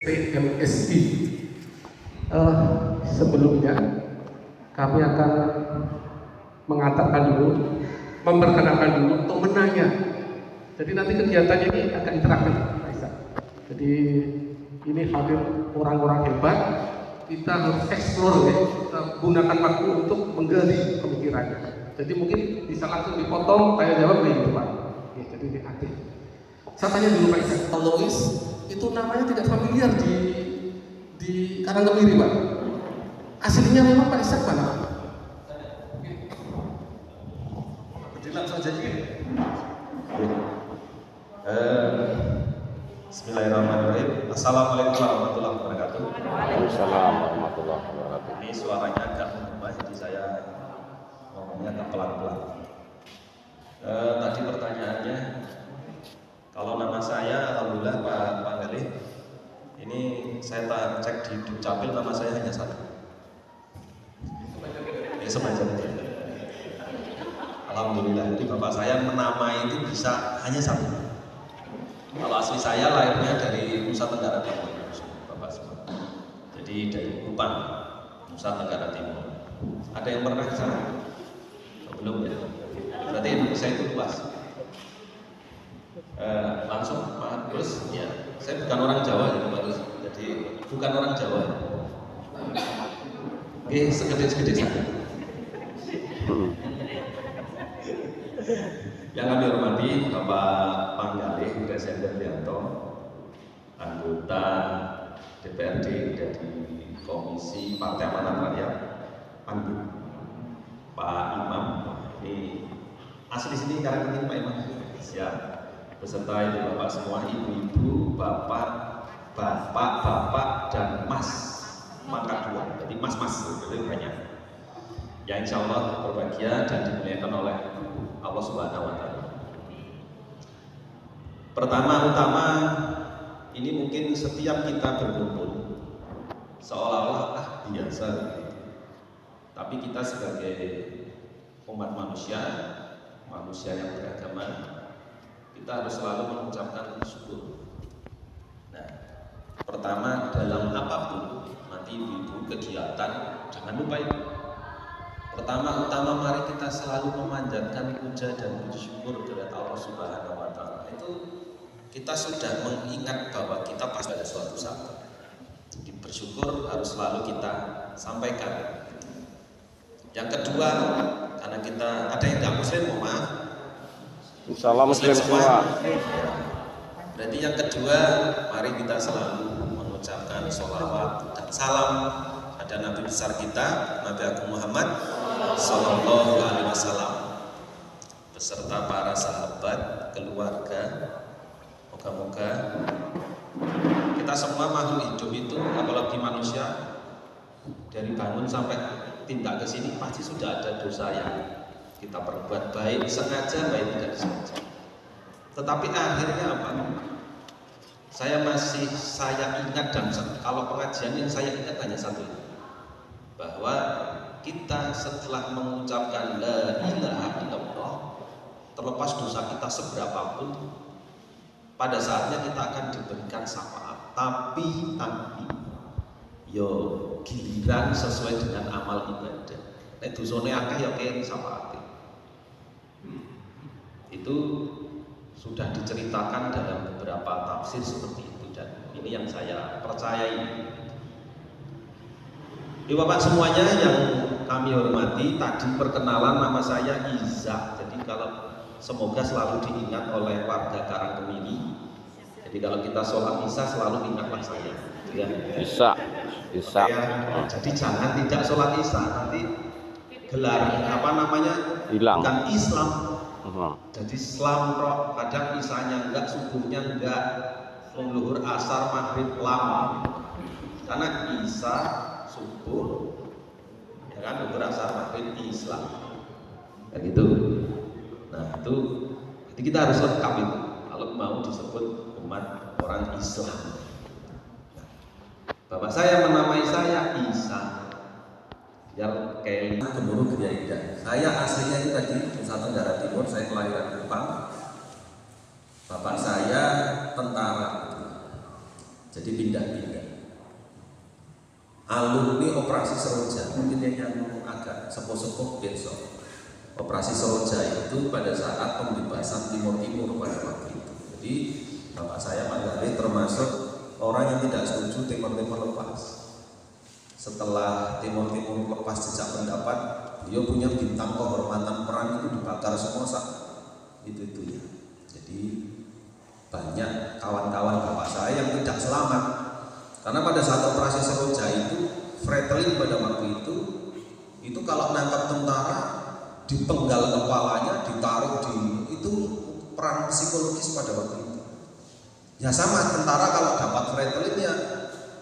PMSI. Sebelumnya kami akan mengantarkan dulu, memperkenalkan dulu untuk menanya. Jadi nanti kegiatannya ini akan interaktif, Aisyah. Jadi ini hadir orang-orang hebat. Kita harus explore ya, kita gunakan waktu untuk menggali pemikirannya. Jadi mungkin bisa langsung dipotong, saya jawab nih Pak. Ya, jadi ini aktif. Saya tanya dulu Pak Isak, Lois itu namanya tidak familiar di Karangkemiri Pak. Aslinya memang Pak Isak mana? Berdilam saja ini. Bismillahirrahmanirrahim. Assalamualaikum warahmatullahi wabarakatuh. Waalaikumsalam warahmatullahi wabarakatuh. Ini suaranya agak menggema, jadi saya ngomongnya agak pelan-pelan. Tadi pertanyaannya, kalau nama saya, alhamdulillah Pak Galih, ini saya cek di Dukcapil nama saya hanya satu. Sebanyak alhamdulillah, jadi bapak saya menamai itu bisa hanya satu. Kalau asli saya lahirnya dari Nusa Tenggara Timur, bapak semua. Jadi dari Kupang, Nusa Tenggara Timur. Ada yang pernah ke sana? Belum ya? Berarti Indonesia itu luas. Langsung Pak terus ya. Saya bukan orang Jawa ya Pak terus. Jadi bukan orang Jawa. Oke, segede-segede saja. Yang kami hormati Bapak Panggalih Presiden Rianto, anggota DPRD dari Komisi Partai Amanat Rakyat, Pak Imam, ini asli sini Karangkemiri Pak Imam, siap. Beserta ibu bapak semua, ibu-ibu, bapak dan mas, mangkat dua, jadi mas-mas itu banyak. Yang insya Allah berbahagia dan dimuliakan oleh Allah Subhanahu wa Ta'ala. Pertama-tama, ini mungkin setiap kita berkumpul seolah-olah biasa, tapi kita sebagai umat manusia yang beragama, kita harus selalu mengucapkan syukur. Nah, pertama dalam apapun nanti ibu kegiatan, jangan lupa itu. Pertama-tama mari kita selalu memanjatkan puja dan puji syukur kepada Allah Subhanahu wa Ta'ala. Itu kita sudah mengingat bahwa kita pasti ada suatu saat. Jadi bersyukur harus selalu kita sampaikan. Yang kedua, karena kita ada yang tidak muslim, mohon maaf. Salam muslim semua. Berarti yang kedua, mari kita selalu mengucapkan sholawat dan salam ada Nabi besar kita, Nabi Agung Muhammad Sallallahu Alaihi Wasallam, beserta para sahabat, keluarga. Moga-moga kita semua makhluk hidup itu, apalagi manusia, dari bangun sampai tindak ke sini pasti sudah ada dosa yang kita perbuat, baik sengaja, baik tidak sengaja. Tetapi akhirnya apa? Saya ingat, dan kalau pengajian yang saya ingat hanya satu, bahwa kita setelah mengucapkan la ilaha illallah, terlepas dosa kita seberapapun, pada saatnya kita akan diberikan syafaat. Tapi yo giliran sesuai dengan amal ibadah. Nek dosane akeh ya kene syafaat. Itu sudah diceritakan dalam beberapa tafsir seperti itu, dan ini yang saya percayai. Bapak semuanya yang kami hormati, tadi perkenalan nama saya Iza. Jadi kalau semoga selalu diingat oleh warga Karangkemiri. Jadi kalau kita sholat Isya selalu ingatlah saya. Ya. Bisa. Ya, jadi jangan tidak sholat Isya, nanti gelar apa namanya Hilang. bukan Islam. Jadi Islam roh, kadang Isyanya enggak, subuhnya enggak, luhur asar maghrib lama. Karena Isya subuh, ya kan, luhur asar maghrib Islam, kayak gitu. Nah itu, jadi kita harus lengkap itu kalau mau disebut umat orang Islam. Bapak saya menamai saya Isa, yang kayak gemuruh gereja. Saya aslinya itu tadi Nusa Tenggara Timur, saya kelahiran Kupang. Bapak saya tentara. Jadi pindah-pindah. Alumni operasi Seroja, mungkin yang agak sepuh-sepuh besok. Operasi Seroja itu pada saat pembebasan Timur Timur pada waktu itu. Jadi bapak saya Pak Gari termasuk orang yang tidak setuju Timur Timur lepas. Setelah Timur Timur lepas jejak pendapat, beliau punya bintang kehormatan perang itu dibakar semua itu ya. Jadi banyak kawan-kawan bapak saya yang tidak selamat karena pada saat operasi Seroja itu Fretilin pada waktu itu kalau nangkap tentara dipenggal kepalanya, ditaruh itu perang psikologis pada waktu itu. Ya sama, tentara kalau dapat Fretilin ya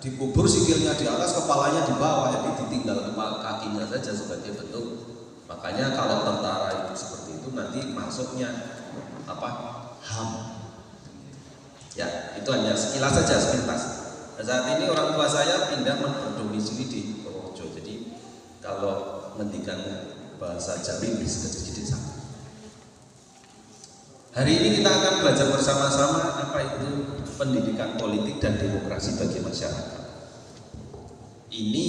dikubur sikilnya di atas, kepalanya di bawah, jadi ditinggal kepala kakinya saja sebagai bentuk. Makanya kalau tentara itu seperti itu nanti masuknya HAM. Ya, itu hanya sekilas saja, sepintas. Nah, saat ini orang tua saya pindah berdomisili di Purworejo. Jadi kalau ngendikan bahasa Jawi bisa jadi sama. Hari ini kita akan belajar bersama-sama apa itu pendidikan politik dan demokrasi bagi masyarakat. Ini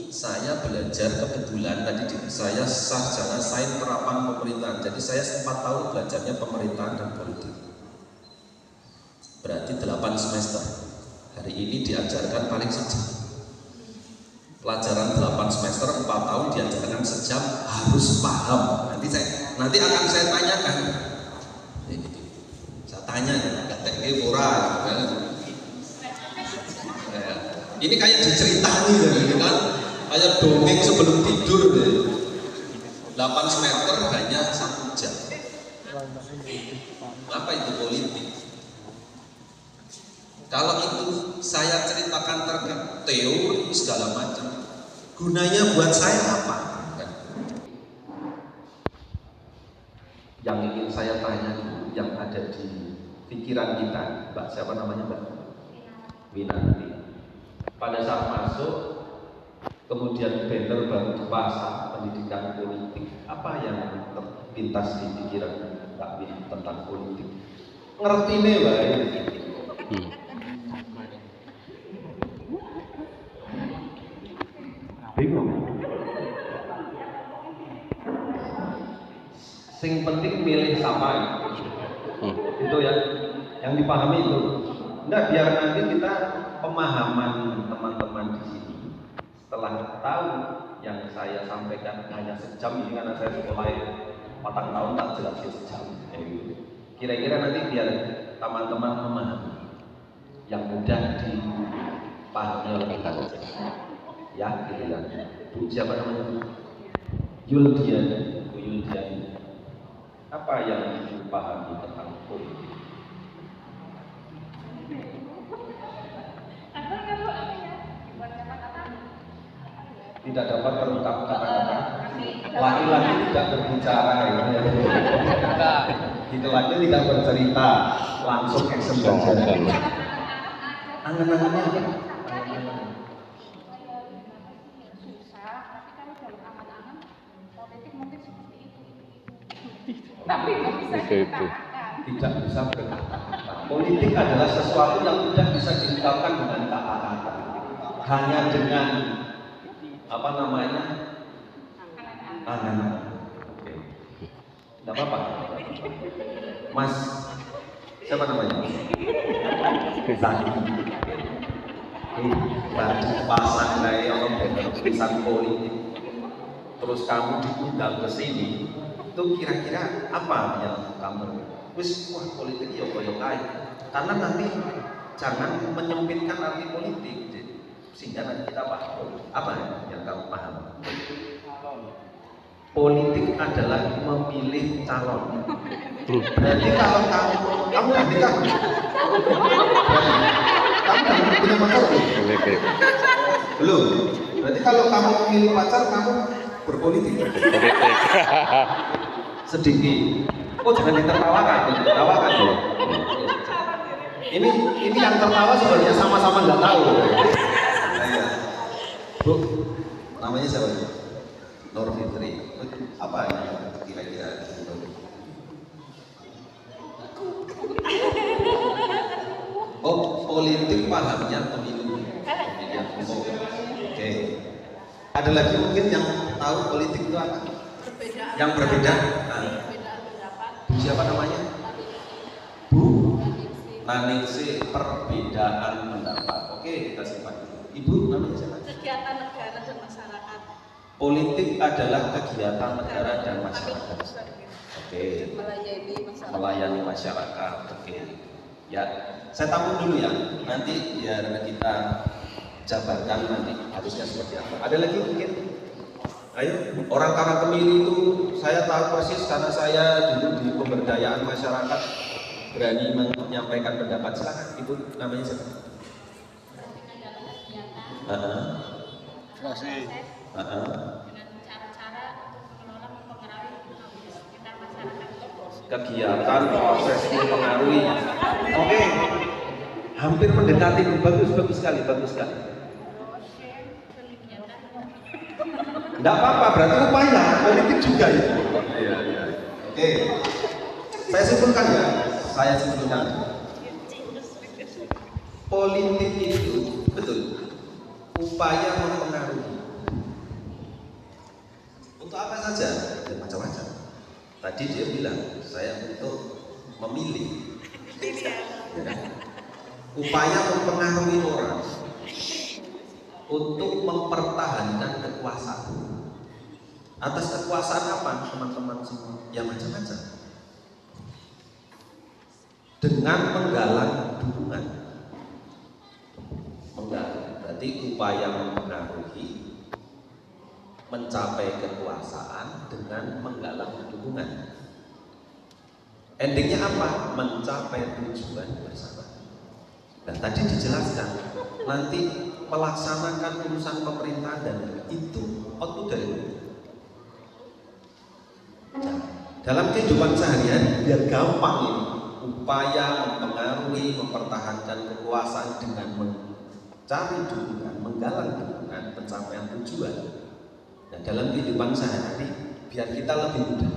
saya belajar kebetulan tadi saya sarjana sains terapan pemerintahan. Jadi saya 4 tahun belajarnya pemerintahan dan politik. Berarti 8 semester. Hari ini diajarkan paling sejam. Pelajaran 8 semester 4 tahun diajarkan sejam, harus paham. Nanti akan saya tanyakan. Saya tanya, nggak teknik ora. Ini kayak diceritani kan, kayak dongeng sebelum tidur deh. 8 semester hanya 1 jam. Apa itu politik? Kalau itu saya ceritakan teori segala macam, gunanya buat saya apa? Yang ingin saya tanya yang ada di pikiran kita, Mbak siapa namanya Mbak? Winanti. Pada saat masuk, kemudian banner baru dipasang pendidikan politik. Apa yang terpintas di pikiran Mbak Win tentang politik? Ngerti nih Mbak? Bingung. Sing penting milih sama itu ya, yang dipahami itu. Enggak, biar nanti kita pemahaman teman-teman di sini setelah tahu yang saya sampaikan hanya sejam ini karena saya sekolah 4 tahun tak jelas sejam. Kira-kira nanti biar teman-teman memahami yang mudah dipahami oleh kita saja. Ya, gitu ya. Bu siapa namanya? Yuldian. Bu Yuldian. Apa yang Ibu pahami tentang politik? Tidak dapat terungkap kata-kata. Laki-laki tidak berbicara ya. Laki-laki tidak bercerita, langsung action saja. Angan-angannya apa? Tapi nggak bisa dikatakan. Tidak bisa berkata. Politik adalah sesuatu yang tidak bisa diungkapkan dengan kata-kata. Hanya dengan apa namanya? Angan. Oke. Tidak apa-apa. Mas, siapa namanya? Zaki. Tadi pasang dari orang tulisan politik. Terus kamu diundang ke sini. Itu kira-kira apa yang kamu wah politik ya koyo kae karena nanti jangan menyempitkan arti politik sehingga nanti kita paham apa yang kamu paham. Politik adalah memilih calon. Jadi kalau kamu nanti kamu punya pacar belum? Berarti kalau kamu memilih pacar kamu berpolitik. Sedikit. Oh jangan ditertawakan, ditertawakan. Ini yang tertawa sebenarnya sama-sama nggak tahu. Bu, namanya siapa? Nur Fitri. Apa yang kira-kira? Oh politik pahamnya pemilu, pemilihan umum. Oke. Ada lagi mungkin yang tahu politik itu apa? Yang berbeda. Siapa namanya? Bu Naningsi, perbedaan pendapat. Oke, kita simpan dulu. Ibu namanya siapa? Kegiatan negara dan masyarakat. Politik adalah kegiatan negara dan masyarakat. Oke. Melayani masyarakat. Oke. Ya, saya tampung dulu ya. Nanti biar kita jabarkan nanti harusnya seperti apa. Ada lagi mungkin? Ayo, orang Karangkemiri itu saya tahu persis karena saya dulu di pemberdayaan masyarakat berani menyampaikan pendapat. Silakan, Ibu namanya siapa? Dengan cara-cara untuk mengelola mempengaruhi sekitar masyarakat. Kegiatan proses mempengaruhi. Oke, hampir mendekati. Bagus sekali. Enggak apa-apa, berarti upaya politik juga itu. Iya. Oke. Saya simpulkan. Politik itu betul upaya mempengaruhi. Untuk apa saja? Ya, macam-macam. Tadi dia bilang, saya untuk memilih. Ya. Upaya mempengaruhi orang untuk mempertahankan kekuasaan. Atas kekuasaan apa, teman-teman semua? Ya macam-macam. Dengan menggalang dukungan. Berarti upaya mempengaruhi, mencapai kekuasaan dengan menggalang dukungan. Endingnya apa? Mencapai tujuan bersama. Dan tadi dijelaskan, nanti melaksanakan urusan pemerintah dan itu output dari dalam kehidupan seharian biar gampang ini. Upaya mempengaruhi, mempertahankan kekuasaan dengan mencari dukungan, menggalang dukungan, pencapaian tujuan. Dan dalam kehidupan sehari-hari biar kita lebih mudah.